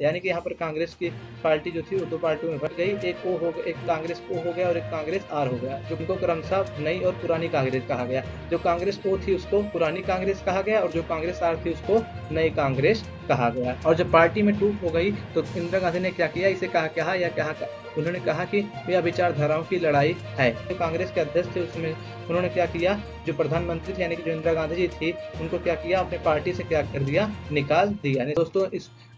यानी कि यहाँ पर कांग्रेस की पार्टी जो थी वो 2 पार्टियों में बँट गई। एक कांग्रेस ओ हो गया और एक कांग्रेस आर हो गया, जो उनको क्रमशः नई और पुरानी कांग्रेस कहा गया। जो कांग्रेस ओ थी उसको पुरानी कांग्रेस कहा गया और जो कांग्रेस आर थी उसको नई कांग्रेस कहा गया। और जब पार्टी में टूट हो गई तो इंदिरा गांधी ने क्या किया, इसे कहा या कहा उन्होंने कहा कि यह विचारधाराओं की लड़ाई है। जो कांग्रेस के अध्यक्ष थे उसमें उन्होंने क्या किया, जो प्रधानमंत्री थे यानी कि जो इंदिरा गांधी जी थी उनको क्या किया, अपने पार्टी से क्या कर दिया, निकाल दिया। दोस्तों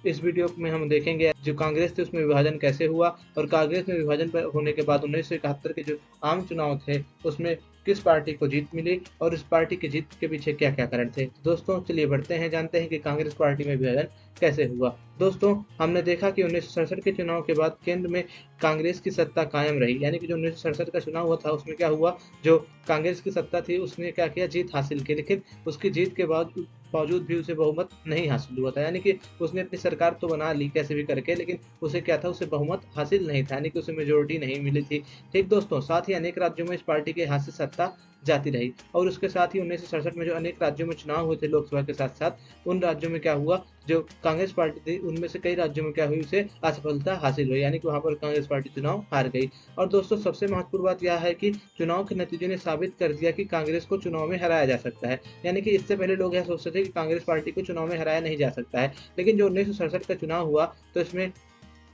इस वीडियो में हम देखेंगे जो कांग्रेस थी उसमें विभाजन कैसे हुआ और कांग्रेस में विभाजन होने के बाद 1971 के जो आम चुनाव थे उसमें किस पार्टी को जीत मिली और इस पार्टी की जीत के पीछे क्या क्या कारण थे। दोस्तों चलिए बढ़ते हैं, जानते हैं कि कांग्रेस पार्टी में विभाजन कैसे हुआ। दोस्तों हमने देखा कि 1967 के चुनाव के बाद केंद्र में कांग्रेस की सत्ता कायम रही, यानी कि जो 1967 का चुनाव हुआ था उसमें क्या हुआ, जो कांग्रेस की सत्ता थी उसने क्या किया, जीत हासिल की, लेकिन उसकी जीत के बावजूद भी उसे बहुमत नहीं हासिल हुआ था। यानी कि उसने अपनी सरकार तो बना ली कैसे भी करके, लेकिन उसे क्या था, उसे बहुमत हासिल नहीं था, यानी कि उसे मेजोरिटी नहीं मिली थी। ठीक दोस्तों, साथ ही अनेक राज्यों में इस पार्टी के हाथ से सत्ता जाती रही और उसके साथ ही 1967 में जो अनेक राज्यों में चुनाव हुए थे लोकसभा के साथ साथ, उन राज्यों में क्या हुआ, जो कांग्रेस पार्टी थी उनमें से कई राज्यों में क्या हुई, उसे असफलता हासिल हुई, यानी कि वहां पर कांग्रेस पार्टी चुनाव हार गई। और दोस्तों सबसे महत्वपूर्ण बात यह है कि चुनाव के नतीजों ने साबित कर दिया कि कांग्रेस को चुनाव में हराया जा सकता है। यानी कि इससे पहले लोग यह सोचते थे कि कांग्रेस पार्टी को चुनाव में हराया नहीं जा सकता है, लेकिन जो 1967 का चुनाव हुआ तो इसमें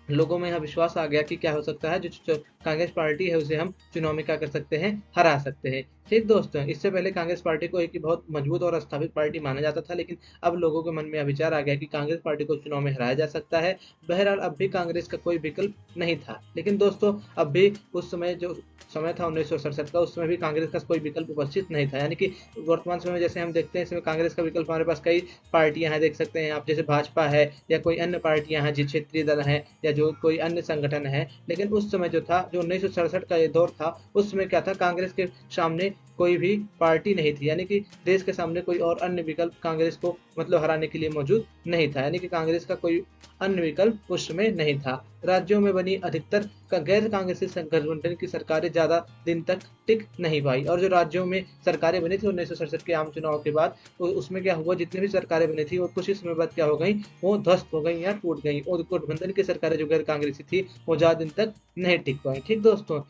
लोगों में यह विश्वास आ गया कि क्या हो सकता है, जो कांग्रेस पार्टी है उसे हम चुनाव में क्या कर सकते हैं, हरा सकते हैं। ठीक दोस्तों, इससे पहले कांग्रेस पार्टी को एक बहुत मजबूत और स्थापित पार्टी माना जाता था, लेकिन अब लोगों के मन में यह विचार आ गया कि कांग्रेस पार्टी को चुनाव में हराया जा सकता है। बहरहाल अब भी कांग्रेस का कोई विकल्प नहीं था, लेकिन दोस्तों अब भी उस समय जो समय था 1967 का, उस समय भी कांग्रेस का कोई विकल्प उपस्थित नहीं था। यानी कि वर्तमान समय में जैसे हम देखते हैं इसमें कांग्रेस का विकल्प हमारे पास कई पार्टियां हैं, देख सकते हैं आप, जैसे भाजपा है या कोई अन्य पार्टियां हैं, जो क्षेत्रीय दल है या जो कोई अन्य संगठन है। लेकिन उस समय जो था, जो 1967 का ये दौर था, उस समय क्या था, कांग्रेस के सामने कोई भी पार्टी नहीं थी, यानी कि देश के सामने कोई और अन्य विकल्प कांग्रेस को मतलब हराने के लिए मौजूद नहीं था, यानी कि कांग्रेस का कोई अन्य विकल्प उस समय नहीं था। राज्यों में बनी अधिकतर गैर कांग्रेसी गठबंधन की सरकारें ज्यादा दिन तक टिक नहीं पाई और जो राज्यों में सरकारें बनी थी 1967 के आम चुनाव के बाद, उसमें क्या हुआ, जितनी भी सरकारें बनी थी वो कुछ ही समय बाद क्या हो गई, वो ध्वस्त हो गई या टूट गई और गठबंधन की सरकारें जो गैर कांग्रेसी थी वो ज्यादा दिन तक नहीं टिक पाई। ठीक दोस्तों,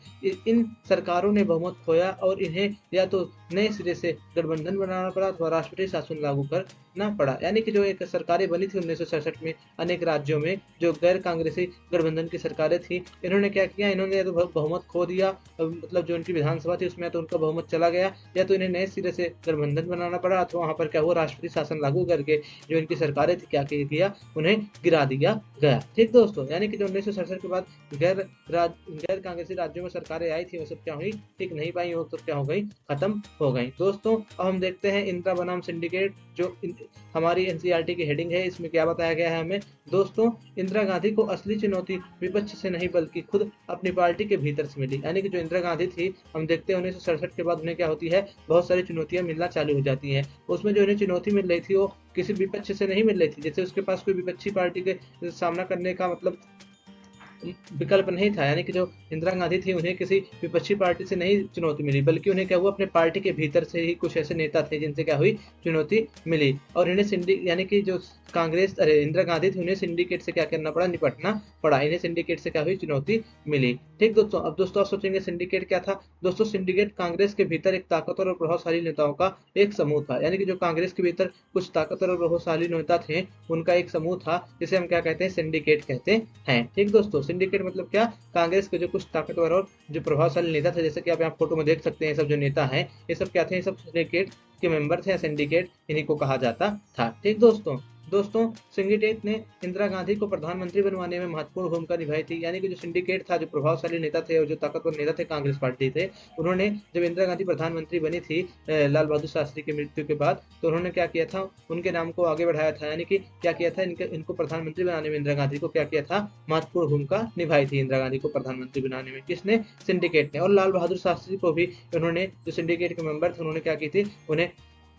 इन सरकारों ने बहुमत खोया और इन्हें या तो नए सिरे से गठबंधन बनाना पड़ा अथवा राष्ट्रपति शासन लागू करना पड़ा। यानी कि जो एक सरकारें बनी थी 1967 में अनेक राज्यों में, जो गैर कांग्रेसी गठबंधन की सरकारें थी, इन्होंने क्या किया, इन्होंने या तो बहुमत खो दिया, मतलब जो इनकी विधानसभा थी उसमें तो उनका बहुमत चला गया, या तो इन्हें नए सिरे से गठबंधन बनाना पड़ा अथवा वहां पर क्या हुआ, राष्ट्रपति शासन लागू करके जो इनकी सरकारें थी क्या किया, उन्हें गिरा दिया गया। ठीक दोस्तों, यानी कि जो 1967 के बाद गैर कांग्रेसी राज्यों में सरकारें आई थी वो सब क्या हुई, टिक नहीं पाई, वो सब क्या हो गई, खत्म हो गई। दोस्तों अब हम देखते हैं इंदिरा बनाम सिंडिकेट, जो हमारी एनसीईआरटी की हेडिंग है, इसमें क्या बताया गया है हमें। दोस्तों इंदिरा गांधी को असली चुनौती विपक्ष से नहीं बल्कि खुद अपनी पार्टी के भीतर से मिली। यानी कि जो इंदिरा गांधी थी, हम देखते हैं 1967 के बाद उन्हें क्या होती है, बहुत सारी चुनौतियां मिलना चालू हो जाती हैं। उसमें जो इन्हें चुनौती मिल रही थी वो किसी विपक्ष से नहीं मिल रही थी, जैसे उसके पास कोई विपक्षी पार्टी के सामना करने का मतलब विकल्प नहीं था। यानी कि जो इंदिरा गांधी थी उन्हें किसी विपक्षी पार्टी से नहीं चुनौती मिली, बल्कि उन्हें क्या हुआ, अपने पार्टी के भीतर से ही कुछ ऐसे नेता थे जिनसे क्या हुई, चुनौती मिली। और इन्हें यानी कि जो इंदिरा गांधी थी उन्हें सिंडिकेट से क्या करना पड़ा, निपटना पड़ा। इन्हें सिंडिकेट से क्या हुई, चुनौती मिली। ठीक दोस्तों, अब दोस्तों आप सोचेंगे सिंडिकेट क्या था। दोस्तों सिंडिकेट कांग्रेस के भीतर एक ताकतवर और प्रभावशाली नेताओं का एक समूह था। यानी कि जो कांग्रेस के भीतर कुछ ताकतवर और प्रभावशाली नेता थे उनका एक समूह था, जिसे हम क्या कहते हैं, सिंडिकेट कहते हैं। ठीक दोस्तों, सिंडिकेट मतलब क्या, कांग्रेस के जो कुछ ताकतवर और जो प्रभावशाली नेता थे, जैसे कि आप यहाँ फोटो में देख सकते हैं, सब जो नेता हैं ये सब क्या थे, ये सब सिंडिकेट के मेंबर थे, सिंडिकेट इन्हीं को कहा जाता था। ठीक दोस्तों सिंडिकेट ने इंदिरा गांधी को प्रधानमंत्री बनवाने में महत्वपूर्ण भूमिका निभाई थी। यानी कि जो सिंडिकेट था, जो प्रभावशाली नेता थे और जो ताकतवर नेता थे कांग्रेस पार्टी थे, उन्होंने जब इंदिरा गांधी प्रधानमंत्री बनी थी लाल बहादुर शास्त्री की मृत्यु के बाद, तो उन्होंने क्या किया था, उनके नाम को आगे बढ़ाया था। यानी कि क्या किया था, इनको प्रधानमंत्री बनाने में इंदिरा गांधी को क्या किया था, महत्वपूर्ण भूमिका निभाई थी इंदिरा गांधी को प्रधानमंत्री बनाने में। किसने, सिंडिकेट ने। और लाल बहादुर शास्त्री को भी उन्होंने, जो सिंडिकेट के मेंबर थे, उन्होंने क्या की थी, उन्हें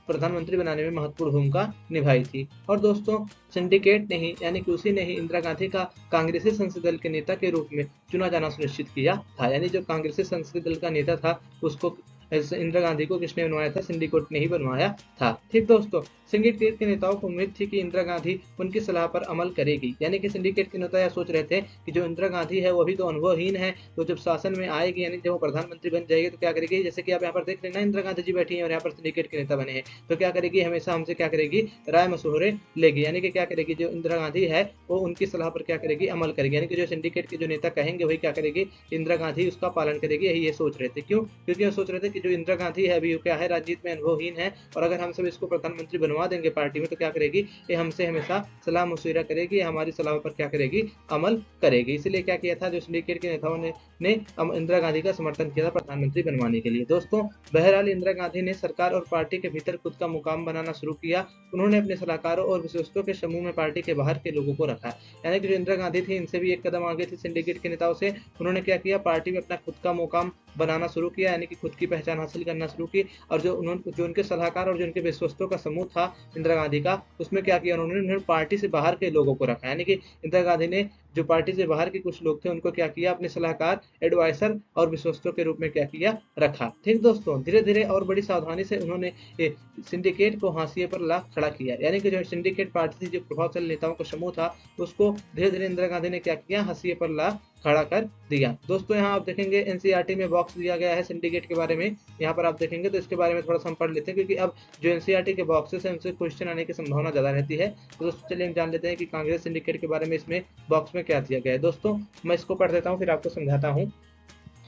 प्रधानमंत्री बनाने में महत्वपूर्ण भूमिका निभाई थी। और दोस्तों सिंडिकेट ने ही, यानी कि उसी ने ही इंदिरा गांधी का कांग्रेसी संसदीय दल के नेता के रूप में चुना जाना सुनिश्चित किया था। यानी जो कांग्रेसी संसदीय दल का नेता था उसको इंदिरा गांधी को किसने बनवाया था? सिंडिकेट ने ही बनवाया था। ठीक दोस्तों, सिंडिकेट के नेताओं को उम्मीद थी कि इंदिरा गांधी उनकी सलाह पर अमल करेगी, यानी कि सिंडिकेट के नेता यह सोच रहे थे कि जो इंदिरा गांधी है वो अभी तो अनुभवहीन है, तो जब शासन में आएगी यानी जब वो प्रधानमंत्री बन जाएगी तो क्या करेगी, जैसे कि आप यहाँ पर देख रहे हैं ना, इंदिरा गांधी जी बैठी हैं और यहाँ पर सिंडिकेट के नेता बने हैं, तो क्या करेगी, हमेशा हमसे क्या करेगी, राय मशवरे लेगी, यानी कि क्या करेगी, जो इंदिरा गांधी है वो उनकी सलाह पर क्या करेगी, अमल करेगी, यानी कि जो सिंडिकेट के जो नेता कहेंगे वही क्या करेगी, इंदिरा गांधी उसका पालन करेगी, यही ये सोच रहे थे। क्यों? क्योंकि ये सोच रहे थे कि जो इंदिरा गांधी है अभी क्या है, राजनीति में अनुभवहीन है, और अगर हम सब इसको प्रधानमंत्री बनवा देंगे पार्टी में तो क्या करेगी, ये हमसे हमेशा सलाह मशविरा करेगी, हमारी सलाह पर क्या करेगी, अमल करेगी। इसलिए क्या किया था, जो सिंडिकेट के नेताओं ने इंदिरा गांधी का समर्थन किया था प्रधानमंत्री बनवाने के लिए। दोस्तों, बहरहाल इंदिरा गांधी ने सरकार और पार्टी के भीतर खुद का मुकाम बनाना शुरू किया। उन्होंने अपने सलाहकारों और विशेषज्ञों के समूह में पार्टी के बाहर के लोगों को रखा, यानी कि जो इंदिरा गांधी थी इनसे भी एक कदम आगे थी सिंडिकेट के नेताओं से। उन्होंने क्या किया, पार्टी में अपना खुद का मुकाम बनाना शुरू किया, यानी कि खुद की पहचान हासिल करना शुरू की, और जो उनके सलाहकार और जो उनके विश्वस्तों का समूह था इंदिरा गांधी का, उसमें क्या किया, उन्होंने पार्टी से बाहर के लोगों को रखा, यानी कि इंदिरा गांधी ने जो पार्टी से बाहर के कुछ लोग थे उनको क्या किया, अपने सलाहकार, एडवाइजर और विश्वस्तों के रूप में क्या किया, रखा। ठीक दोस्तों, धीरे धीरे और बड़ी सावधानी से उन्होंने सिंडिकेट को हाशिए पर ला खड़ा किया, यानी कि जो सिंडिकेट पार्टी थी, जो प्रभावशाली नेताओं का समूह था, उसको धीरे धीरे इंदिरा गांधी ने क्या किया, हाशिए पर ला खड़ा कर दिया। दोस्तों, यहाँ आप देखेंगे एनसीईआरटी में बॉक्स दिया गया है सिंडिकेट के बारे में, यहाँ पर आप देखेंगे तो इसके बारे में थोड़ा सा हम पढ़ लेते हैं, क्योंकि अब जो एनसीईआरटी के बॉक्सेस हैं उनसे क्वेश्चन आने की संभावना ज्यादा रहती है। तो दोस्तों चलिए हम जान लेते हैं कि कांग्रेस सिंडिकेट के बारे में इसमें बॉक्स में क्या दिया गया है। दोस्तों, मैं इसको पढ़ देता हूँ फिर आपको समझाता हूँ।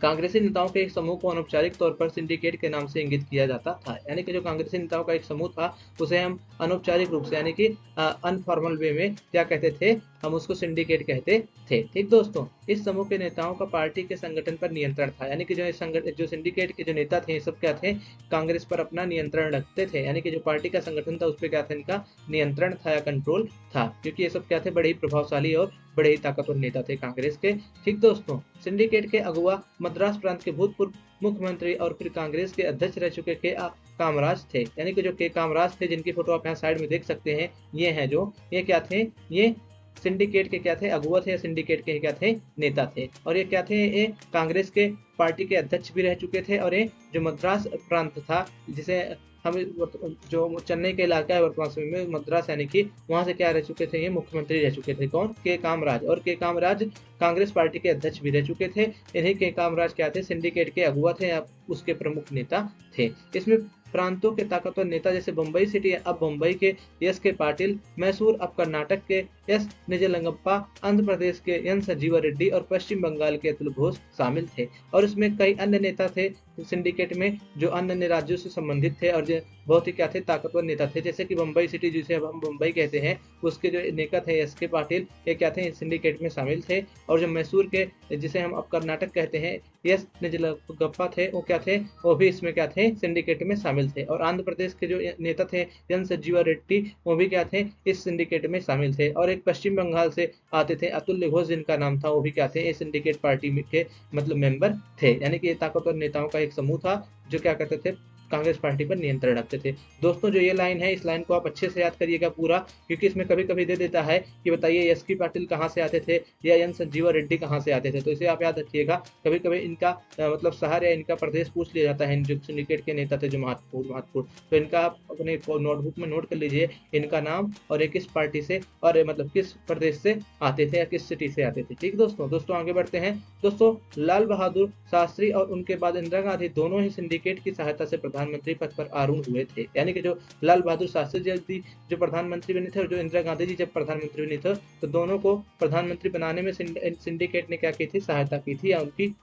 कांग्रेसी नेताओं के एक समूह को अनौपचारिक तौर पर सिंडिकेट के नाम से इंगित किया जाता था, यानी कि जो कांग्रेसी नेताओं का एक समूह था उसे हम अनौपचारिक रूप से, यानी कि अनफॉर्मल वे में क्या कहते थे, हम उसको सिंडिकेट कहते थे। ठीक दोस्तों, इस समूह के नेताओं का पार्टी के संगठन पर नियंत्रण था, यानी कि जो सिंडिकेट के जो नेता थे सब क्या थे, कांग्रेस पर अपना नियंत्रण रखते थे, यानी कि जो पार्टी का संगठन था उस पर क्या था, इनका नियंत्रण था या कंट्रोल था, क्योंकि ये सब क्या थे, बड़े ही प्रभावशाली और बड़े ही ताकतवर नेता थे कांग्रेस के। ठीक दोस्तों, सिंडिकेट के अगुवा मद्रास प्रांत के भूतपूर्व मुख्यमंत्री और फिर कांग्रेस के अध्यक्ष रह चुके के कामराज थे, यानी कि जो के कामराज थे, जिनकी फोटो आप यहाँ साइड में देख सकते हैं, ये हैं जो, ये क्या थे, ये सिंडिकेट के क्या थे, अगुवा थे, सिंडिकेट के क्या थे, नेता थे, और ये क्या थे, ये कांग्रेस के पार्टी के अध्यक्ष भी रह चुके थे, और ये जो मद्रास प्रांत था, जिसे हम जो चेन्नई का इलाका है वर्तमान समय में मद्रास, यानी कि वहां से क्या रह चुके थे, ये मुख्यमंत्री रह चुके थे। कौन? के कामराज, और के कामराज कांग्रेस पार्टी के अध्यक्ष भी रह चुके थे। इन्हीं के कामराज क्या थे, सिंडिकेट के अगुवा थे या उसके प्रमुख नेता थे। इसमें प्रांतों के ताकतवर नेता जैसे बम्बई सिटी अब बम्बई के एस के पाटिल, मैसूर अब कर्नाटक के एस निजलंगप्पा, आंध्र प्रदेश के एन संजीवा रेड्डी और पश्चिम बंगाल के अतुल घोष शामिल थे, और इसमें कई अन्य नेता थे सिंडिकेट में जो अन्य राज्यों से संबंधित थे और जो बहुत ही क्या थे, ताकतवर नेता थे, जैसे कि बम्बई सिटी जिसे अब हम मुंबई कहते हैं, उसके जो नेता थे एस के पाटिल, ये क्या थे, सिंडिकेट में शामिल थे, और जो मैसूर के जिसे हम अब कर्नाटक कहते हैं एस निजलंगप्पा थे, वो क्या थे, वो भी इसमें क्या थे, सिंडिकेट में शामिल थे, और आंध्र प्रदेश के जो नेता थे एन संजीवा रेड्डी, वो भी क्या थे, इस सिंडिकेट में शामिल थे, और एक पश्चिम बंगाल से आते थे अतुल घोष जिनका नाम था, वो भी क्या थे, इस सिंडिकेट पार्टी के मतलब मेंबर थे, यानी कि ये ताकतवर नेताओं का एक समूह था जो क्या करते थे, कांग्रेस पार्टी पर नियंत्रण रखते थे। दोस्तों, जो ये लाइन है, इस लाइन को आप अच्छे से याद करिएगा पूरा, क्योंकि इसमें कभी कभी दे देता है कि बताइए एस के पाटिल कहाँ से आते थे या एन संजीवा रेड्डी कहाँ से आते थे, तो इसे आप याद रखिएगा। कभी कभी इनका मतलब शहर या इनका प्रदेश पूछ लिया जाता है, जो सिंडिकेट के नेता थे जो महत्वपूर्ण, तो इनका आप अपने नोटबुक में नोट कर लीजिए, इनका नाम और ये किस पार्टी से और मतलब किस प्रदेश से आते थे या किस सिटी से आते थे। ठीक दोस्तों आगे बढ़ते हैं। दोस्तों, लाल बहादुर शास्त्री और उनके बाद इंदिरा गांधी दोनों ही सिंडिकेट की सहायता से प्रधानमंत्री पद पर आरूढ़ हुए थे, यानी कि जो लाल बहादुर शास्त्री जी जो प्रधानमंत्री बने थे और जो इंदिरा गांधी जी जब प्रधानमंत्री बनी थे, तो दोनों को प्रधानमंत्री बनाने में सिंडिकेट ने क्या की थी, सहायता की थी, या उनकी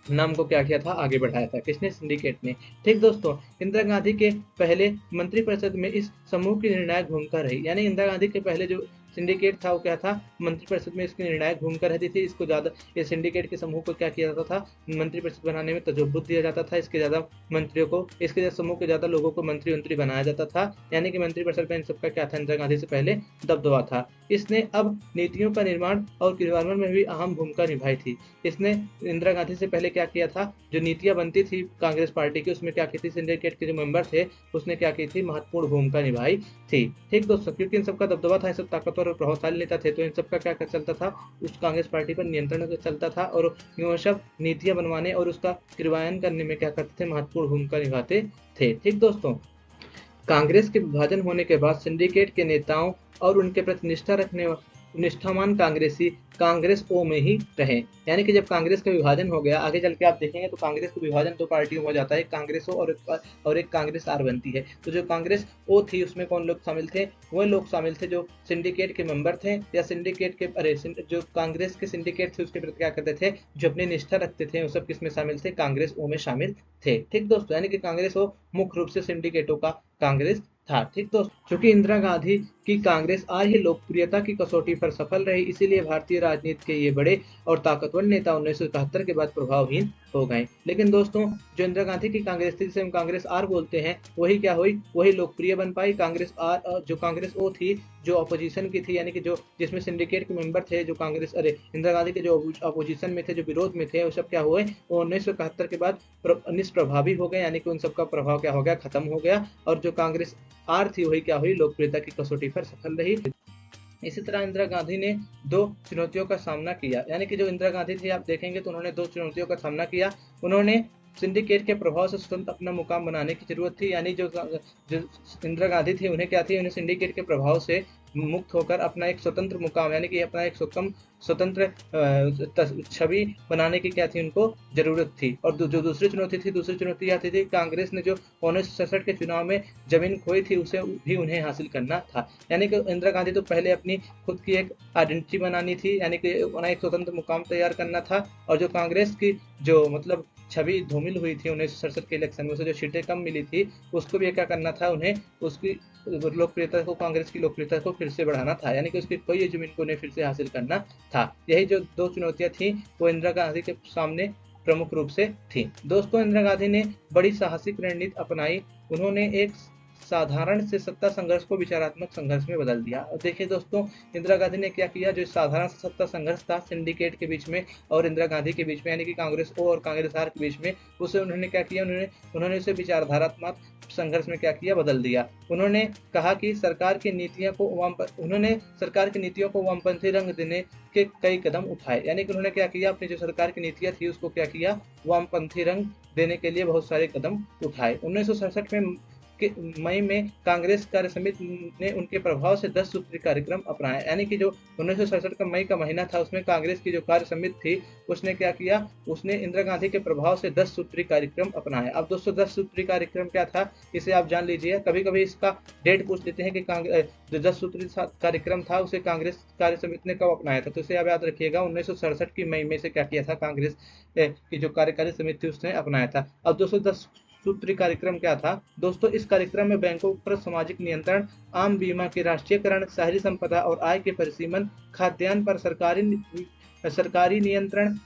नाम को क्या किया था, आगे बढ़ाया था, किसने, सिंडिकेट ने। ठीक दोस्तों, इंदिरा गांधी के पहले मंत्रिपरिषद में इस समूह की निर्णायक भूमिका रही, यानी इंदिरा गांधी के पहले जो सिंडिकेट था वो क्या था, मंत्रिपरिषद में इसकी निर्णायक भूमिका रहती थी, इसको ज्यादा, ये सिंडिकेट के समूह को क्या किया जाता था, मंत्रिपरिषद बनाने में तजुर्बुत दिया जाता था, इसके ज्यादा मंत्रियों को, इसके समूह के ज्यादा लोगों को मंत्री बनाया जाता था, यानी कि मंत्रिपरिषद में इन सबका क्या था, इंदिरा गांधी से पहले दबदबा था। इसने अब नीतियों का निर्माण और क्रियान्वयन में भी अहम भूमिका निभाई थी। इसने इंदिरा गांधी से पहले क्या किया था, जो नीतियां बनती थी कांग्रेस पार्टी की, उसमें क्या की थी, सिंडिकेट के जो मेंबर थे उसने क्या की थी, महत्वपूर्ण भूमिका निभाई थी। ठीक दोस्तों, क्योंकि इन सबका दबदबा था, सब ताकतवर ताकतवर और प्रभावशाली नेता थे, तो इन सब का क्या चलता था, उस कांग्रेस पार्टी पर नियंत्रण चलता था और ये सब नीतियां बनवाने और उसका क्रियान्वयन करने में क्या करते थे, महत्वपूर्ण भूमिका निभाते थे। ठीक दोस्तों, कांग्रेस के विभाजन होने के बाद सिंडिकेट के नेताओं और उनके प्रति निष्ठा रखने निष्ठावान कांग्रेसी कांग्रेस ओ में ही रहे। यानी कि जब कांग्रेस का विभाजन हो गया, आगे चल के आप देखेंगे तो कांग्रेस का विभाजन दो पार्टियों में हो जाता है, एक कांग्रेस ओ और एक कांग्रेस आर बनती है। तो जो कांग्रेस ओ थी उसमें कौन लोग शामिल थे, वो लोग शामिल थे जो सिंडिकेट के मेंबर थे या सिंडिकेट के जो कांग्रेस के सिंडिकेट थे उसके प्रति क्या करते थे, जो अपनी निष्ठा रखते थे, वो सब किस में शामिल थे, कांग्रेस ओ में शामिल थे। ठीक दोस्तों, यानी कि कांग्रेस ओ मुख्य रूप से सिंडिकेटों का कांग्रेस था। ठीक दोस्तों, चूंकि इंदिरा गांधी की कांग्रेस आज ही लोकप्रियता की कसौटी पर सफल रही, इसीलिए भारतीय राजनीति के ये बड़े और ताकतवर नेता 1971 के बाद प्रभावहीन हो गए। लेकिन दोस्तों, जो इंदिरा गांधी की कांग्रेस थी, जिसे हम कांग्रेस आर बोलते हैं, वही क्या हुई, वही लोकप्रिय बन पाई। कांग्रेस आर, जो कांग्रेस ओ थी, जो अपोजिशन की थी, यानी कि जो जिसमें सिंडिकेट के मेंबर थे, जो कांग्रेस इंदिरा गांधी के जो अपोजिशन में थे, जो विरोध में थे, वो सब क्या हुए, वो 1971 के बाद निष्प्रभावी हो गए, यानी कि उन सबका प्रभाव क्या हो गया, खत्म हो गया। और जो कांग्रेस आर थी वही क्या हुई, लोकप्रियता की कसौटी पर सफल रही। इसी तरह इंदिरा गांधी ने दो चुनौतियों का सामना किया, यानी कि जो इंदिरा गांधी थी आप देखेंगे तो उन्होंने दो चुनौतियों का सामना किया। उन्होंने सिंडिकेट के प्रभाव से स्वतंत्र अपना मुकाम बनाने की जरूरत थी, यानी जो इंदिरा गांधी थी उन्हें क्या थी, उन्हें सिंडिकेट के प्रभाव से मुक्त होकर अपना एक स्वतंत्र मुकाम, यानी कि अपना एक स्वतंत्र छवि बनाने की क्या थी, उनको जरूरत थी। और जो दूसरी चुनौती यह थी कांग्रेस ने जो 1967 के चुनाव में जमीन खोई थी उसे भी उन्हें हासिल करना था। यानी कि इंदिरा गांधी तो पहले अपनी खुद की एक आइडेंटिटी बनानी थी, यानी कि उन्हें एक स्वतंत्र मुकाम तैयार करना था। और जो कांग्रेस की जो मतलब छवि धूमिल हुई थी 1967 के इलेक्शन में, उसे जो सीटें कम मिली थी, उसको भी क्या करना था, उन्हें उसकी लोकप्रियता को, कांग्रेस की लोकप्रियता को फिर से बढ़ाना था, यानी कि उसकी कोई जमीन को उन्हें फिर से हासिल करना था। यही जो दो चुनौतियां थी वो इंदिरा गांधी के सामने प्रमुख रूप से थी। दोस्तों, इंदिरा गांधी ने बड़ी साहसिक रणनीति अपनाई। उन्होंने एक साधारण से सत्ता संघर्ष को विचारात्मक संघर्ष में बदल दिया। और देखिए दोस्तों, इंदिरा गांधी ने क्या किया, जो साधारण सत्ता संघर्ष था सिंडिकेट के बीच में और इंदिरा गांधी के बीच में, यानी कि कांग्रेस ओ और कांग्रेस आर के बीच में, उसे उन्होंने क्या किया, उन्होंने उसे विचारधारात्मक संघर्ष में क्या किया, बदल दिया। उन्होंने कहा कि सरकार की नीतियों को वामपंथी रंग देने के कई कदम उठाए, यानी कि उन्होंने क्या किया, अपनी जो सरकार की नीतियां थी उसको क्या किया, वामपंथी रंग देने के लिए बहुत सारे कदम उठाए। 1967 में मई में कांग्रेस कार्य समिति ने उनके प्रभाव से 10 सूत्री कार्यक्रम अपनाया, यानी कि जो 1967 का मई का महीना था उसमें कांग्रेस की जो कार्य समिति थी उसने क्या किया, उसने इंदिरा गांधी के प्रभाव से 10 सूत्री कार्यक्रम अपनाया। अब दोस्तों 10 सूत्री कार्यक्रम क्या था, इसे आप जान लीजिए। कभी कभी इसका डेट पूछ लेते हैं कि जो 10 सूत्री कार्यक्रम था उसे कांग्रेस कार्य समिति ने कब अपनाया था, तो इसे आप याद रखिएगा 1967 की मई में से क्या किया था, कांग्रेस की जो कार्यकारी समिति थी उसने अपनाया था। अब दोस्तों 10 सूत्री कार्यक्रम क्या था दोस्तों, इस कार्यक्रम में बैंकों पर सामाजिक नियंत्रण, आम बीमा के राष्ट्रीयकरण, शहरी संपदा और आय के परिसीमन, खाद्यान्न पर सरकारी नियंत्रण,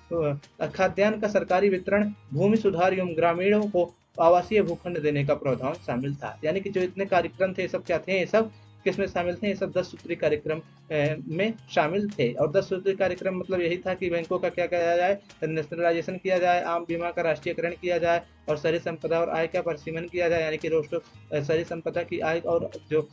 खाद्यान्न का सरकारी वितरण, भूमि सुधार एवं ग्रामीणों को आवासीय भूखंड देने का प्रावधान शामिल था। यानी कि जो इतने कार्यक्रम थे, ये सब क्या थे, ये सब किसमें शामिल थे, ये सब 10 सूत्री कार्यक्रम में शामिल थे। और 10 सूत्री कार्यक्रम मतलब यही था कि बैंकों का क्या किया जाए, नेशनलाइजेशन किया जाए, आम बीमा का राष्ट्रीयकरण किया जाए और शहरी संपदा और आय का परिसीमन किया जाए, यानी कि शहरी संपदा की आय और जो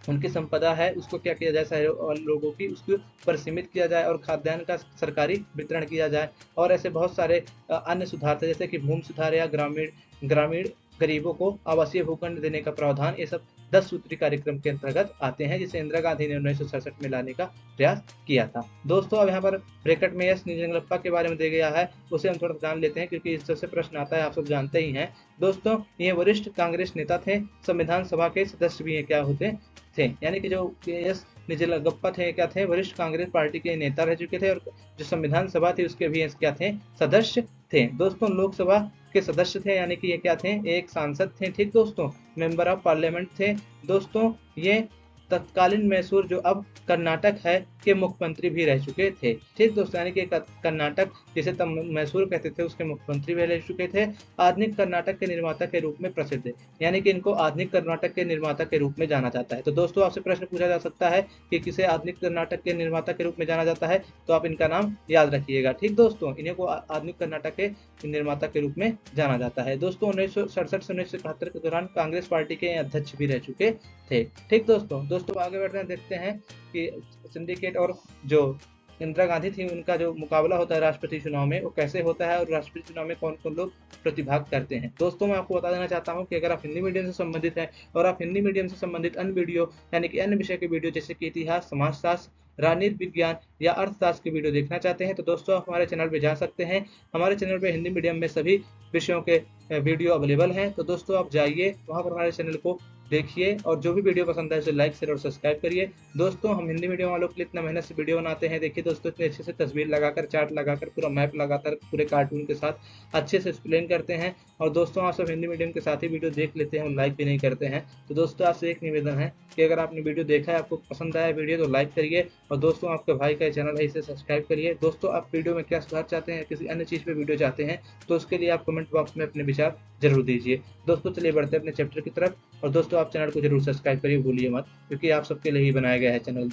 उनकी संपदा है उसको क्या किया जाए, शहरी लोगों की उसको परिसीमित किया जाए और खाद्यान्न का सरकारी वितरण किया जाए। और ऐसे बहुत सारे अन्य सुधार थे, जैसे कि भूमि सुधार या ग्रामीण गरीबों को आवासीय भूखंड देने का प्रावधान, ये सब 10 सूत्री कार्यक्रम के अंतर्गत आते हैं, जिसे इंदिरा गांधी ने 1967 में लाने का प्रयास किया था। दोस्तों, अब यहाँ पर ब्रैकेट में एस निजंगलप्पा के बारे में दिया गया है, उसे हम थोड़ा जान लेते हैं क्योंकि इससे प्रश्न आता है, आप सब जानते ही हैं। दोस्तों, ये वरिष्ठ कांग्रेस नेता थे, संविधान सभा के सदस्य भी क्या होते थे, यानी कि जो एस निजंगलप्पा थे क्या थे, वरिष्ठ कांग्रेस पार्टी के नेता रह चुके थे और जो संविधान सभा थी उसके भी क्या थे, सदस्य थे। दोस्तों, लोकसभा के सदस्य थे, यानी कि ये क्या थे, एक सांसद थे। ठीक दोस्तों, मेंबर ऑफ पार्लियामेंट थे। दोस्तों, ये तत्कालीन मैसूर जो अब कर्नाटक है के मुख्यमंत्री भी रह चुके थे। ठीक दोस्तों, यानी कि कर्नाटक जिसे तब मैसूर कहते थे उसके मुख्यमंत्री भी रह चुके थे। आधुनिक कर्नाटक के निर्माता के रूप में प्रसिद्ध है, यानी कि इनको आधुनिक कर्नाटक के निर्माता के रूप में जाना जाता है। तो दोस्तों, आपसे प्रश्न पूछा जा सकता है कि किसे आधुनिक कर्नाटक के निर्माता के रूप में जाना जाता है, तो आप इनका नाम याद रखिएगा। ठीक दोस्तों, इन्हें को आधुनिक कर्नाटक के निर्माता के रूप में जाना जाता है। दोस्तों, 1967 से 1971 के दौरान कांग्रेस पार्टी के अध्यक्ष भी रह चुके थे। ठीक दोस्तों, आगे बढ़ते हैं, देखते हैं कि सिंडिकेट और जो इंदिरा गांधी थी उनका जो मुकाबला होता है राष्ट्रपति चुनाव में वो कैसे होता है और राष्ट्रपति चुनाव में कौन कौन लोग प्रतिभाग करते हैं। दोस्तों मैं आपको बता देना चाहता हूं कि अगर आप हिंदी मीडियम से संबंधित हैं और आप हिंदी मीडियम से संबंधित अन्य वीडियो यानी कि अन्य विषय के वीडियो जैसे कि इतिहास, समाजशास्त्र, राजनीति विज्ञान या अर्थशास्त्र की वीडियो देखना चाहते हैं तो दोस्तों आप हमारे चैनल पे जा सकते हैं। हमारे चैनल पे हिंदी मीडियम में सभी विषयों के वीडियो अवेलेबल हैं, तो दोस्तों आप जाइए वहां पर हमारे चैनल को देखिए और जो भी वीडियो पसंद है उसे लाइक शेयर और सब्सक्राइब करिए। दोस्तों हम हिंदी मीडियम वालों के लिए इतना मेहनत से वीडियो बनाते हैं, देखिए दोस्तों इतने अच्छे से तस्वीर लगाकर, चार्ट लगाकर, पूरा मैप लगाकर, पूरे कार्टून के साथ अच्छे से एक्सप्लेन करते हैं। और दोस्तों आप सब हिंदी मीडियम के साथ ही वीडियो देख लेते हैं और लाइक भी नहीं करते हैं। तो दोस्तों आपसे एक निवेदन है कि अगर आपने वीडियो देखा है, आपको पसंद आया वीडियो तो लाइक करिए और दोस्तों आपके भाई का चैनल है इसे सब्सक्राइब करिए। दोस्तों आप वीडियो में क्या सुधार चाहते हैं, किसी अन्य चीज़ पे वीडियो चाहते हैं तो उसके लिए आप कमेंट बॉक्स में अपने विचार जरूर दीजिए। दोस्तों चलिए बढ़ते हैं अपने चैप्टर की तरफ और दोस्तों आप चैनल को जरूर सब्सक्राइब करिए, भूलिए मत, क्योंकि आप सबके लिए ही बनाया गया है चैनल।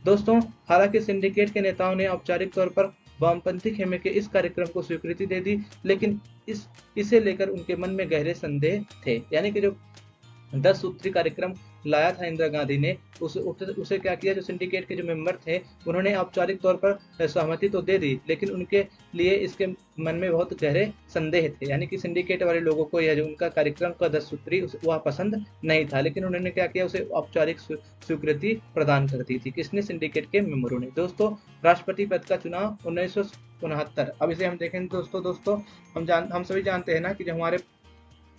दोस्तों हालांकि सिंडिकेट के नेताओं ने औपचारिक तौर पर वामपंथी खेमे के इस कार्यक्रम को स्वीकृति दे दी, लेकिन इसे लेकर उनके मन में गहरे संदेह थे। यानी कि जो 10 सूत्री कार्यक्रम लाया था इंदिरा गांधी ने, उसे क्या किया, जो सिंडिकेट के जो मेंबर थे उन्होंने औपचारिक तौर पर सहमति तो दे दी, लेकिन उनके लिए इसके मन में बहुत गहरे संदेह थे। यानी कि सिंडिकेट वाले लोगों को यह जो उनका कार्यक्रम का 10 सूत्री वह पसंद नहीं था, लेकिन उन्होंने क्या किया, उसे औपचारिक स्वीकृति प्रदान कर दी थी। किसने? सिंडिकेट के मेंबरों ने। दोस्तों राष्ट्रपति पद का चुनाव 1969। अब इसे हम देखें दोस्तों हम सभी जानते हैं ना कि जो हमारे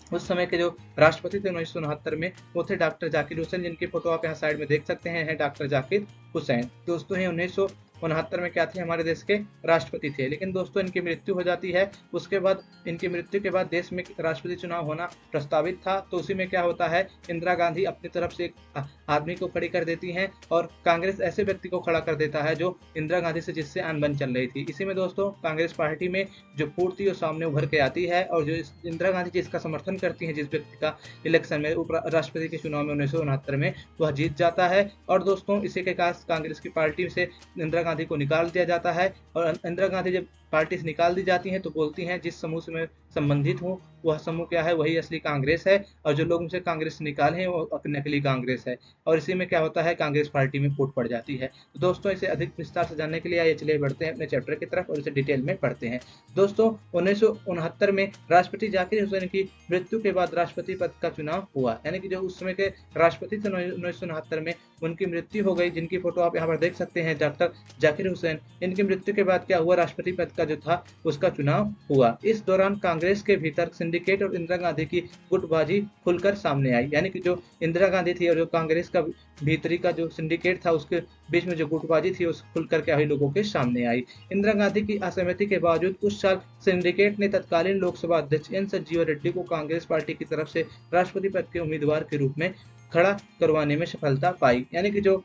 उस समय के जो राष्ट्रपति थे 1969 में वो थे डॉक्टर जाकिर हुसैन, जिनकी फोटो आप यहाँ साइड में देख सकते हैं, डॉक्टर जाकिर हुसैन। दोस्तों ये 1969 में क्या थे, हमारे देश के राष्ट्रपति थे। लेकिन दोस्तों इनकी मृत्यु हो जाती है, उसके बाद इनकी मृत्यु के बाद देश में राष्ट्रपति चुनाव होना प्रस्तावित था। तो उसी में क्या होता है, इंदिरा गांधी अपनी तरफ से एक आदमी को खड़ी कर देती हैं और कांग्रेस ऐसे व्यक्ति को खड़ा कर देता है जो इंदिरा गांधी से जिससे अनबन चल रही थी। इसी में दोस्तों कांग्रेस पार्टी में जो फूट थी वो सामने उभर के आती है और जो इंदिरा गांधी जिसका समर्थन करती है, जिस व्यक्ति का इलेक्शन में राष्ट्रपति के चुनाव में 1969 में वह जीत जाता है। और दोस्तों इसी के कारण कांग्रेस की पार्टी से इंदिरा गांधी को निकाल दिया जाता है और इंदिरा गांधी जब पार्टी से निकाल दी जाती हैं तो बोलती हैं जिस समूह से मैं संबंधित हूँ वह समूह क्या है, वही असली कांग्रेस है और जो लोग मुझे कांग्रेस से निकाले हैं वो नकली कांग्रेस है। और इसी में क्या होता है, कांग्रेस पार्टी में फूट पड़ जाती है। तो दोस्तों इसे अधिक विस्तार से जानने के लिए आइए चलिए बढ़ते हैं अपने चैप्टर की तरफ और इसे डिटेल में पढ़ते हैं। दोस्तों 1969 में राष्ट्रपति जाकिर हुसैन की मृत्यु के बाद राष्ट्रपति पद का चुनाव हुआ। यानी कि जो उस समय के राष्ट्रपति थे 1969 में उनकी मृत्यु हो गई, जिनकी फोटो आप यहाँ पर देख सकते हैं, डॉक्टर जाकिर हुसैन। इनकी मृत्यु के बाद क्या हुआ, राष्ट्रपति पद का जो था उसका चुनाव हुआ। इस दौरान कांग्रेस के भीतर सिंडिकेट और इंदिरा गांधी की गुटबाजी खुलकर सामने आई। यानी कि जो इंदिरा गांधी थी और जो कांग्रेस का भीतरी का जो सिंडिकेट था उसके बीच में जो गुटबाजी थी उस खुलकर के लोगों के सामने आई। इंदिरा गांधी की असहमति के बावजूद उस साल सिंडिकेट ने तत्कालीन लोकसभा अध्यक्ष एन संजीवा रेड्डी को कांग्रेस पार्टी की तरफ से राष्ट्रपति पद के उम्मीदवार के रूप में खड़ा करवाने में सफलता पाई। यानी कि जो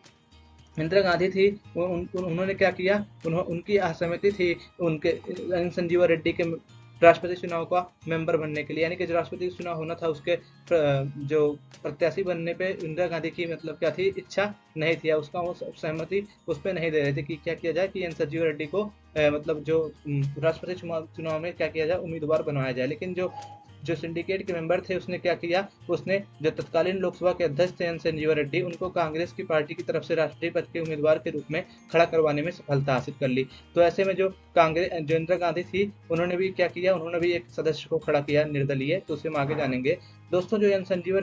इंदिरा गांधी थी उन्होंने क्या किया, उनकी असहमति थी उनके एन संजीवा रेड्डी के राष्ट्रपति चुनाव का मेंबर बनने के लिए। यानी कि जो राष्ट्रपति चुनाव होना था उसके जो प्रत्याशी बनने पे इंदिरा गांधी की मतलब क्या थी, इच्छा नहीं थी, उसका वो सहमति उस पर नहीं दे रहे थे कि क्या किया जाए कि एन संजीवा रेड्डी को मतलब जो राष्ट्रपति चुनाव में क्या किया जाए, उम्मीदवार बनाया जाए। लेकिन जो सिंडिकेट के मेंबर थे उसने क्या किया, उसने जो तत्कालीन लोकसभा के अध्यक्ष थे एन संजीवा रेड्डी उनको कांग्रेस की पार्टी की तरफ से राष्ट्रपति पद के उम्मीदवार के रूप में खड़ा करवाने में सफलता हासिल कर ली। तो ऐसे में जो इंदिरा गांधी थी उन्होंने भी क्या किया, उन्होंने भी एक सदस्य को खड़ा किया निर्दलीय। तो उसे हम आगे जानेंगे। दोस्तों जो एन संजीवा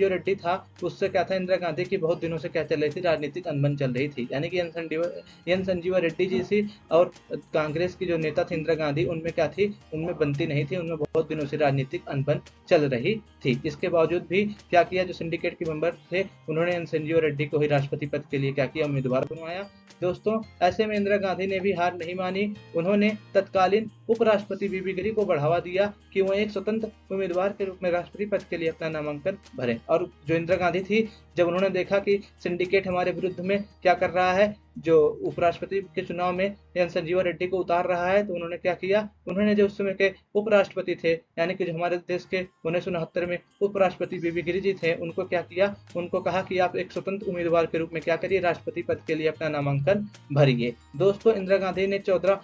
रेड्डी था उससे क्या था, इंदिरा गांधी की बहुत दिनों से क्या चल रही थी, राजनीतिक अनबन चल रही थी। यानी कि एन संजीवा रेड्डी जी थी और कांग्रेस की जो नेता थी इंदिरा गांधी, उनमें क्या थी, उनमें बनती नहीं थी, उनमें बहुत दिनों से राजनीतिक अनबन चल रही थी। इसके बावजूद भी क्या किया, जो सिंडिकेट के मेंबर थे उन्होंने एन संजीवा रेड्डी को ही राष्ट्रपति पद के लिए क्या किया, उम्मीदवार बनवाया। दोस्तों ऐसे में इंदिरा गांधी ने भी हार नहीं मानी, उन्होंने तत्कालीन उपराष्ट्रपति बीबी गिरी को बढ़ावा दिया कि वो एक स्वतंत्र उम्मीदवार के रूप में राष्ट्रपति पद के लिए अपना नामांकन भरे। और जो इंदिरा गांधी थी, जब उन्होंने देखा कि सिंडिकेट हमारे विरुद्ध में क्या कर रहा है, जो उपराष्ट्रपति के चुनाव में एन संजीवा रेड्डी को उतार रहा है, तो उन्होंने क्या किया, उन्होंने जो उस समय के उपराष्ट्रपति थे, यानी कि जो हमारे देश के 1969 में उपराष्ट्रपति बीबी गिरी जी थे, उनको क्या किया, उनको कहा कि आप एक स्वतंत्र उम्मीदवार के रूप में क्या करिए, राष्ट्रपति पद के लिए अपना नामांकन भरिए। दोस्तों इंदिरा गांधी ने 14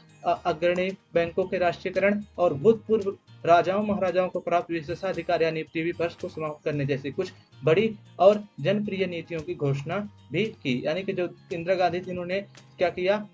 अग्रणी बैंकों के राष्ट्रीयकरण और भूतपूर्व राजाओं महाराजाओं को प्राप्त विशेषाधिकार यानी टीवी पर्स को समाप्त करने जैसी कुछ बड़ी और जनप्रिय नीतियों की घोषणा भी की। यानी कि जो इंदिरा गांधी थी, इन्होंने क्या किया,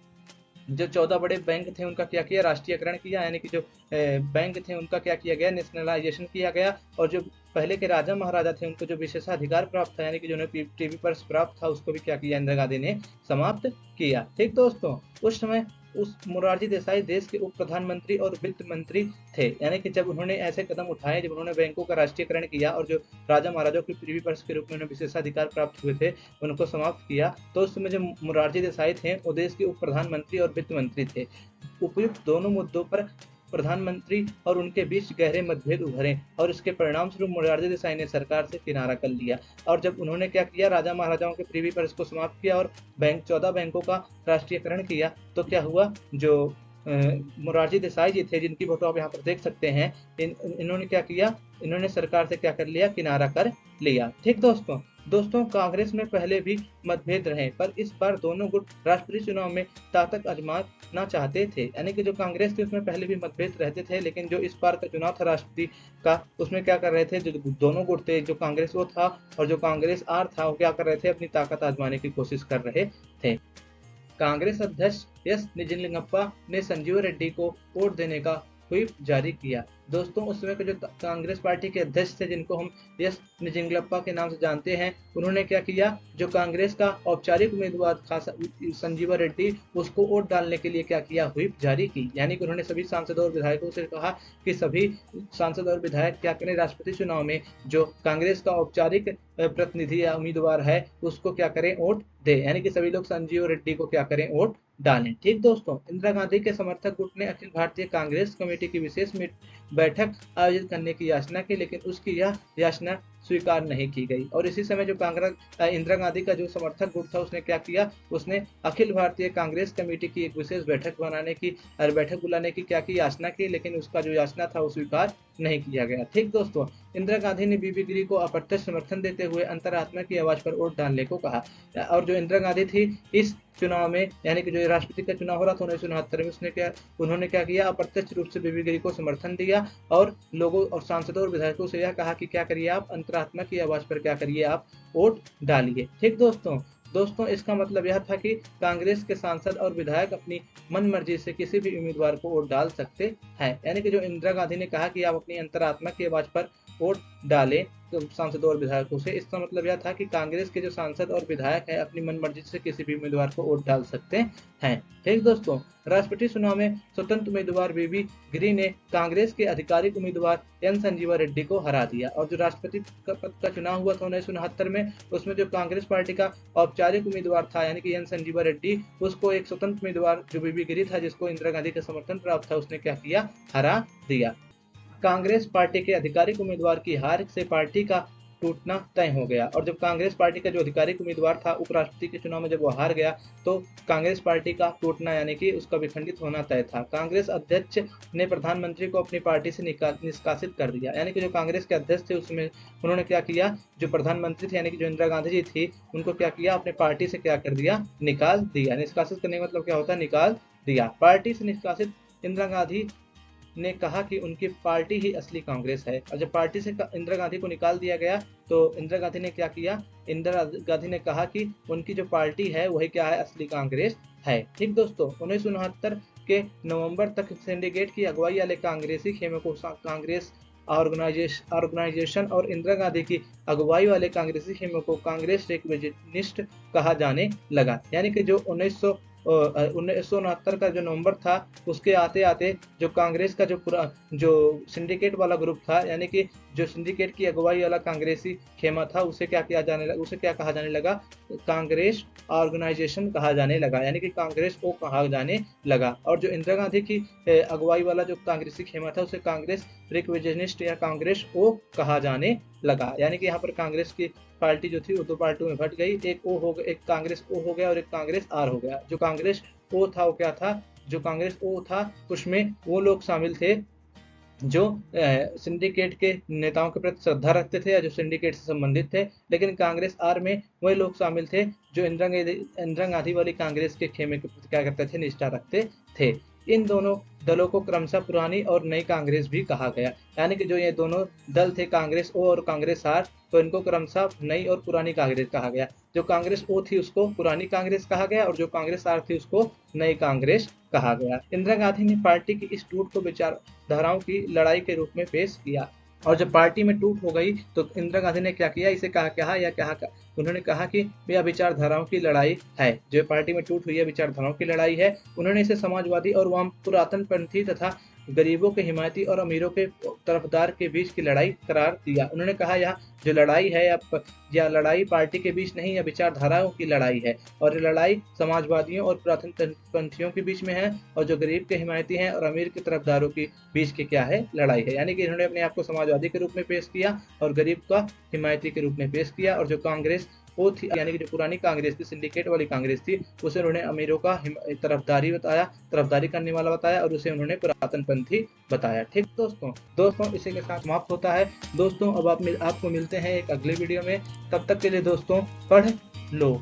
जो 14 बड़े बैंक थे उनका क्या किया, राष्ट्रीयकरण किया। यानी कि जो बैंक थे उनका क्या किया गया, नेशनलाइजेशन किया गया। और जो पहले के राजा महाराजा थे उनको जो विशेषाधिकार प्राप्त था, यानी कि जो टीवी पर प्राप्त था, उसको भी क्या किया, इंदिरा गांधी ने समाप्त किया। ठीक दोस्तों, उस समय उस मोरारजी देसाई देश के उप प्रधानमंत्री और वित्त मंत्री थे। यानी कि जब उन्होंने ऐसे कदम उठाए, जब उन्होंने बैंकों का राष्ट्रीयकरण किया और जो राजा महाराजाओं की टीवी पर्स के रूप में उन्हें विशेषाधिकार प्राप्त हुए थे उनको समाप्त किया, तो उस समय जो मोरारजी देसाई थे वो देश के उप प्रधानमंत्री और वित्त मंत्री थे। उपयुक्त दोनों मुद्दों पर प्रधानमंत्री और उनके बीच गहरे मतभेद उभरे और इसके परिणाम स्वरूप मोरारजी देसाई ने सरकार से किनारा कर लिया। और जब उन्होंने क्या किया, राजा महाराजाओं के प्रीवी पर इसको समाप्त किया और 14 बैंकों का राष्ट्रीयकरण किया, तो क्या हुआ, जो मोरारजी देसाई जी थे, जिनकी फोटो आप यहाँ पर देख सकते हैं, इन्होंने क्या किया, इन्होंने सरकार से क्या कर लिया, किनारा कर लिया। ठीक दोस्तों कांग्रेस में पहले भी मतभेद रहे, पर इस बार दोनों गुट राष्ट्रपति चुनाव में ताकत आजमाना चाहते थे। यानी कि जो कांग्रेस थी उसमें पहले भी मतभेद रहते थे, लेकिन जो इस बार का चुनाव था राष्ट्रपति का, उसमें क्या कर रहे थे, जो दोनों गुट थे, जो कांग्रेस वो था और जो कांग्रेस आर था, वो क्या कर रहे थे, अपनी ताकत आजमाने की कोशिश कर रहे थे। कांग्रेस अध्यक्ष एस निजलिंगप्पा ने संजीव रेड्डी को वोट देने का व्हिप जारी किया। दोस्तों उस समय के जो कांग्रेस पार्टी के अध्यक्ष थे, जिनको हम एस निजलिंगप्पा के नाम से जानते हैं, उन्होंने क्या किया, जो कांग्रेस का औपचारिक उम्मीदवार था संजीवा रेड्डी, उसको वोट डालने के लिए क्या किया, व्हिप जारी की। यानी कि उन्होंने सभी सांसदों और विधायकों से कहा कि सभी सांसद और विधायक क्या करें, राष्ट्रपति चुनाव में जो कांग्रेस का औपचारिक प्रतिनिधि या उम्मीदवार है उसको क्या करें, वोट दे। यानी कि सभी लोग संजीव रेड्डी को क्या करें, वोट डालें। ठीक दोस्तों, इंदिरा गांधी के समर्थक गुट ने अखिल भारतीय कांग्रेस कमेटी की विशेष बैठक आयोजित करने की याचना की, लेकिन उसकी यह याचना स्वीकार नहीं की गई। और इसी समय जो इंदिरा गांधी का जो समर्थक गुट था, उसने क्या किया, उसने अखिल भारतीय कांग्रेस कमेटी की एक विशेष बैठक बुलाने की क्या की, याचना की, लेकिन उसका जो याचना था वो स्वीकार नहीं किया गया। ठीक दोस्तों, इंदिरा गांधी ने बीबी गिरी को अप्रत्यक्ष समर्थन देते हुए अंतरात्मा की आवाज पर वोट डालने को कहा। और जो इंदिरा गांधी थी, इस चुनाव में, यानी कि जो राष्ट्रपति का चुनाव हो रहा था 1969 में, उन्होंने क्या किया, अप्रत्यक्ष रूप से बीबी गिरी को समर्थन दिया और लोगों और सांसदों और विधायकों से यह कहा कि क्या करिए, आप अंतरात्मा की आवाज पर क्या करिए, आप वोट डालिए। ठीक दोस्तों इसका मतलब यह था कि कांग्रेस के सांसद और विधायक अपनी मन मर्जी से किसी भी उम्मीदवार को वोट डाल सकते हैं। यानी कि जो इंदिरा गांधी ने कहा कि आप अपनी अंतरात्मा की आवाज पर वोट डालें तो सांसदों और विधायकों से, इसका मतलब यह था कि कांग्रेस के जो सांसद और विधायक हैं अपनी मन मर्जी से किसी भी उम्मीदवार को वोट डाल सकते हैं। ठीक दोस्तों, राष्ट्रपति चुनाव में स्वतंत्र उम्मीदवार बीबी गिरी ने कांग्रेस के आधिकारिक उम्मीदवार एन संजीवा रेड्डी को हरा दिया। और जो राष्ट्रपति पद का चुनाव हुआ था 1969 में, उसमें जो कांग्रेस पार्टी का औपचारिक उम्मीदवार था, यानी कि एन संजीवा रेड्डी, उसको एक स्वतंत्र उम्मीदवार जो बीबी गिरी था, जिसको इंदिरा गांधी का समर्थन प्राप्त था, उसने क्या किया, हरा दिया। कांग्रेस पार्टी के आधिकारिक उम्मीदवार की हार से पार्टी का टूटना तय हो गया। और जब कांग्रेस पार्टी का जो आधिकारिक उम्मीदवार था उपराष्ट्रपति के चुनाव में, जब वो हार गया, तो कांग्रेस पार्टी का टूटना यानी कि उसका विखंडित होना तय था। कांग्रेस अध्यक्ष ने प्रधानमंत्री को अपनी पार्टी से निष्कासित कर दिया। यानी कि जो कांग्रेस के अध्यक्ष थे उसमें उन्होंने क्या किया, जो प्रधानमंत्री थे यानी कि जो इंदिरा गांधी जी थी, उनको क्या किया, अपने पार्टी से क्या कर दिया, निकाल दिया। निष्कासित करने का मतलब क्या होता है, निकाल दिया। पार्टी से निष्कासित इंदिरा गांधी ने कहा कि उनकी पार्टी ही असली कांग्रेस है। और जब पार्टी से इंदिरा गांधी को निकाल दिया गया, तो इंदिरा गांधी ने क्या किया, इंदिरा गांधी ने कहा कि उनकी जो पार्टी है वही क्या है, असली कांग्रेस है। ठीक दोस्तों, 1969 के नवंबर तक सिंडिकेट की अगुवाई वाले कांग्रेसी खेमे को कांग्रेस ऑर्गेनाइजेशन और इंदिरा गांधी की अगुवाई वाले कांग्रेसी खेमे को कांग्रेस रिविजनिस्ट कहा जाने लगा। यानी कि जो 1969 का जो नवंबर था, उसके आते आते जो कांग्रेस का जो सिंडिकेट वाला ग्रुप था, यानी कि जो सिंडिकेट की अगुवाई वाला कांग्रेसी खेमा था, उसे क्या कहा जाने लगा, कांग्रेस ऑर्गेनाइजेशन कहा जाने लगा, यानी कि कांग्रेस को कहा जाने लगा। और जो इंदिरा गांधी की अगुवाई वाला जो कांग्रेसी खेमा था, उसे कांग्रेस रिविजनिस्ट या कांग्रेस ओ कहा जाने लगा। यानी कि यहाँ पर कांग्रेस की पार्टी जो थी वो दो पार्टियों में बट गई, एक कांग्रेस ओ हो गया और एक कांग्रेस आर हो गया। जो कांग्रेस ओ था वो क्या था, जो कांग्रेस ओ था उसमें वो लोग शामिल थे जो सिंडिकेट के नेताओं के प्रति श्रद्धा रखते थे या जो सिंडिकेट से संबंधित थे। लेकिन कांग्रेस आर में वही लोग शामिल थे जो इंदिरा गांधी वाली कांग्रेस के खेमे के प्रति क्या करते थे, निष्ठा रखते थे। इन दोनों दलों को क्रमशः पुरानी और नई कांग्रेस भी कहा गया। यानी कि जो ये दोनों दल थे कांग्रेस ओ और कांग्रेस आर, तो इनको क्रमशः नई और पुरानी कांग्रेस कहा गया। जो कांग्रेस ओ थी उसको पुरानी कांग्रेस कहा गया और जो कांग्रेस आर थी उसको नई कांग्रेस कहा गया। इंदिरा गांधी ने पार्टी की इस टूट को विचारधाराओं की लड़ाई के रूप में पेश किया और जब पार्टी में टूट हो गई तो इंदिरा गांधी ने क्या किया, इसे कहा उन्होंने कहा कि यह विचारधाराओं की लड़ाई है। जो पार्टी में टूट हुई है विचारधाराओं की लड़ाई है। उन्होंने इसे समाजवादी और वाम पुरातनपंथी तथा गरीबों के हिमायती और अमीरों के तरफदार के बीच की लड़ाई करार दिया। उन्होंने कहा यह जो लड़ाई है या लड़ाई पार्टी के बीच नहीं, यह विचारधाराओं की लड़ाई है और लड़ाई समाजवादियों और पुरातनपंथियों के बीच में है और जो गरीब के हिमायती हैं और अमीर के तरफदारों के बीच की क्या है, लड़ाई है। यानी कि इन्होंने अपने आप को समाजवादी के रूप में पेश किया और गरीब का हिमायती के रूप में पेश किया और जो कांग्रेस वो थी यानी कि जो पुरानी कांग्रेस थी, सिंडिकेट वाली कांग्रेस थी, उसे उन्होंने अमीरों का तरफदारी करने वाला बताया और उसे उन्होंने पुरातनपंथी बताया। ठीक दोस्तों इसी के साथ समाप्त होता है। दोस्तों अब आपको मिलते हैं एक अगले वीडियो में। तब तक के लिए दोस्तों पढ़ लो।